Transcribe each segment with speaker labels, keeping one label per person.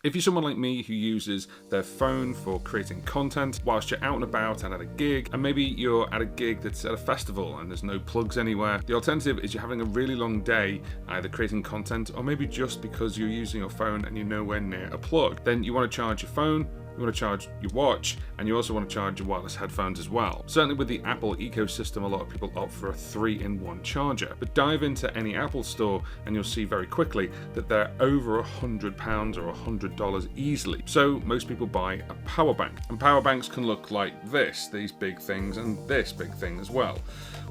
Speaker 1: If you're someone like me who uses their phone for creating content whilst you're out and about and at a gig, and maybe you're at a gig that's at a festival and there's no plugs anywhere, the alternative is you're having a really long day either creating content or maybe just because you're using your phone and you're nowhere near a plug. Then you want to charge your phone, you want to charge your watch, and you also want to charge your wireless headphones as well. Certainly with the Apple ecosystem, a lot of people opt for a 3-in-1 charger. But dive into any Apple store and you'll see very quickly that they're over £100 or $100 easily. So most people buy a power bank. And power banks can look like this, these big things, and this big thing as well.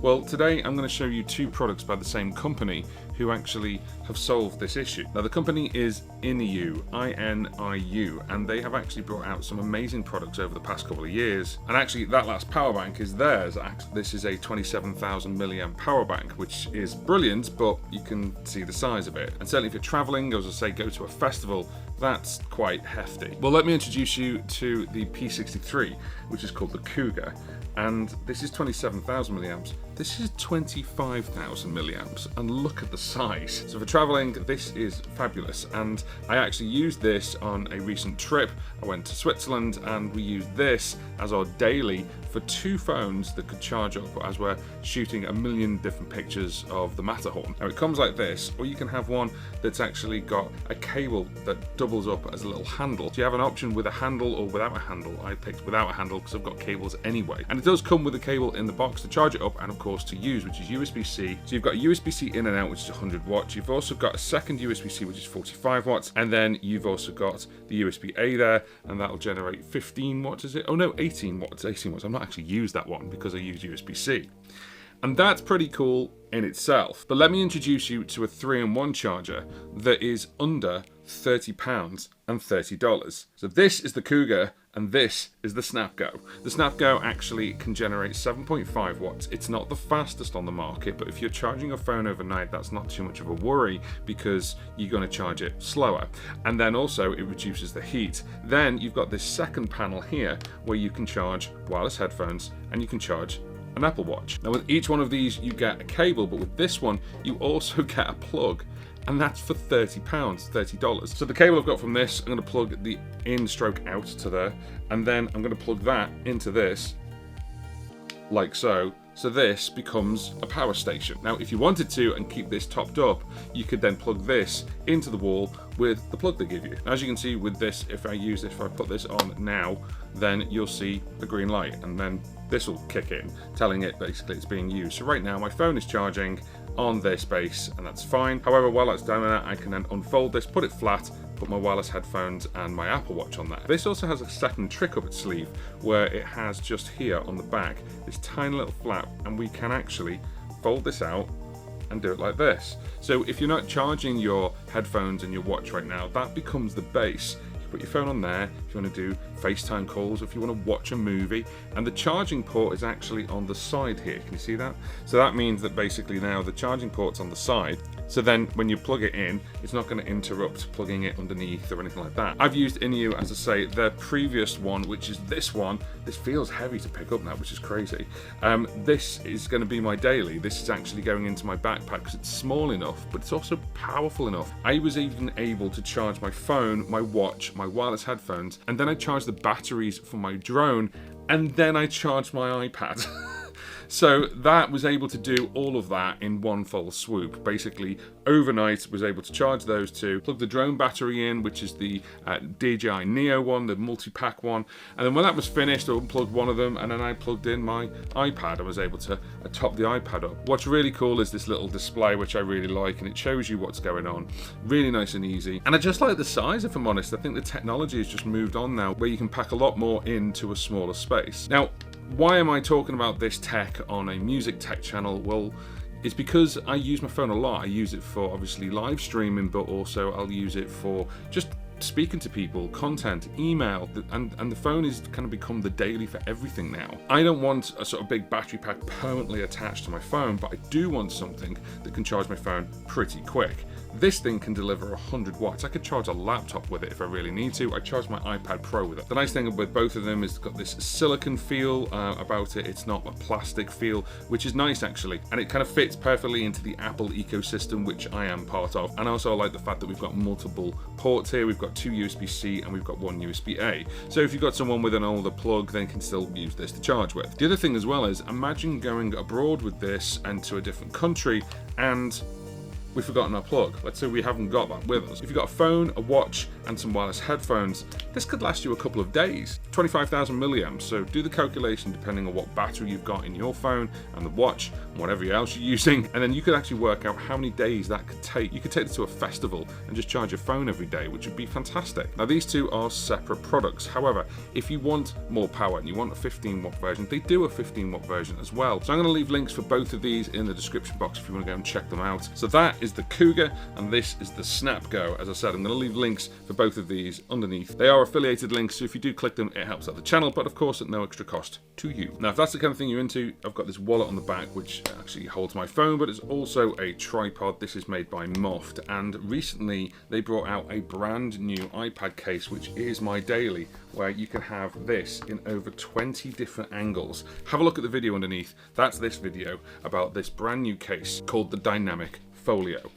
Speaker 1: Well, today I'm going to show you two products by the same company who actually have solved this issue. Now the company is INIU, I-N-I-U, and they have actually brought out some amazing products over the past couple of years. And actually that last power bank is theirs. This is a 27,000 milliamp power bank, which is brilliant, but you can see the size of it. And certainly if you're traveling, as I say, go to a festival, that's quite hefty. Well, let me introduce you to the P63, which is called the Cougar. And this is 27,000 milliamps. This is 25,000 milliamps, and look at the size. So for traveling, this is fabulous. And I actually used this on a recent trip. I went to Switzerland and we used this as our daily for two phones that could charge up as we're shooting a million different pictures of the Matterhorn. Now it comes like this, or you can have one that's actually got a cable that doubles up as a little handle. So you have an option with a handle or without a handle. I picked without a handle because I've got cables anyway. And it does come with a cable in the box to charge it up and of course to use, which is USB-C. So you've got USB-C in and out, which is 100 watts. You've also got a second USB-C, which is 45 watts. And then you've also got the USB-A there, and that'll generate 15 watts, is it? Oh no, 18 watts, 18 watts. I've not actually used that one because I use USB-C. And that's pretty cool in itself. But let me introduce you to a 3-in-1 charger that is under £30 and $30. So this is the Cougar and this is the SnapGo. The SnapGo actually can generate 7.5 watts. It's not the fastest on the market, but if you're charging your phone overnight, that's not too much of a worry because you're going to charge it slower. And then also it reduces the heat. Then you've got this second panel here where you can charge wireless headphones and you can charge an Apple Watch. Now with each one of these you get a cable, but with this one you also get a plug, and that's for £30, $30. So the cable I've got from this, I'm going to plug the in stroke out to there, and then I'm going to plug that into this like so. So this becomes a power station. Now if you wanted to and keep this topped up, you could then plug this into the wall with the plug they give you. As you can see with this, if I put this on now, then you'll see a green light, and then this will kick in, telling it basically it's being used. So right now my phone is charging on this base, and that's fine. However, while that's down there, I can then unfold this, put it flat, put my wireless headphones and my Apple Watch on there. This also has a second trick up its sleeve where it has just here on the back this tiny little flap, and we can actually fold this out and do it like this. So if you're not charging your headphones and your watch right now, that becomes the base. Put your phone on there if you want to do FaceTime calls, if you want to watch a movie, and the charging port is actually on the side here. Can you see that? So that means that basically now the charging port's on the side, so then when you plug it in, it's not going to interrupt plugging it underneath or anything like that. I've used INIU, as I say, their previous one, which is this one. This feels heavy to pick up now, which is crazy. This is going to be my daily. This is actually going into my backpack because it's small enough, but it's also powerful enough. I was even able to charge my phone, my watch, my wireless headphones, and then I charged the batteries for my drone, and then I charged my iPad. So that was able to do all of that in one fell swoop. Basically, overnight was able to charge those two, plug the drone battery in, which is the DJI Neo one, the multi-pack one, and then when that was finished, I unplugged one of them, and then I plugged in my iPad. I was able to top the iPad up. What's really cool is this little display, which I really like, and it shows you what's going on. Really nice and easy. And I just like the size, if I'm honest. I think the technology has just moved on now, where you can pack a lot more into a smaller space. Now, why am I talking about this tech on a music tech channel? Well, it's because I use my phone a lot. I use it for obviously live streaming, but also I'll use it for just speaking to people, content, email, and the phone is kind of become the daily for everything now. I don't want a sort of big battery pack permanently attached to my phone, but I do want something that can charge my phone pretty quick. This thing can deliver 100 watts. I could charge a laptop with it if I really need to. I charge my iPad Pro with it. The nice thing with both of them is it's got this silicone feel about it. It's not a plastic feel, which is nice actually. And it kind of fits perfectly into the Apple ecosystem, which I am part of. And also I like the fact that we've got multiple ports here. We've got 2 USB-C and we've got 1 USB-A. So if you've got someone with an older plug, they can still use this to charge with. The other thing as well is, imagine going abroad with this and to a different country and we've forgotten our plug. Let's say we haven't got that with us. If you've got a phone, a watch, and some wireless headphones, this could last you a couple of days. 25,000 milliamps, so do the calculation depending on what battery you've got in your phone and the watch, and whatever else you're using, and then you could actually work out how many days that could take. You could take it to a festival and just charge your phone every day, which would be fantastic. Now these two are separate products. However, if you want more power and you want a 15 watt version, they do a 15 watt version as well. So I'm going to leave links for both of these in the description box if you want to go and check them out. So that is the Cougar and this is the SnapGo. As I said, I'm going to leave links for both of these underneath. They are affiliated links, so if you do click them, it helps out the channel, but of course at no extra cost to you. Now if that's the kind of thing you're into, I've got this wallet on the back which actually holds my phone, but it's also a tripod. This is made by Moft, and recently they brought out a brand new iPad case which is my daily, where you can have this in over 20 different angles. Have a look at the video underneath. That's this video about this brand new case called the Dynamic Folio.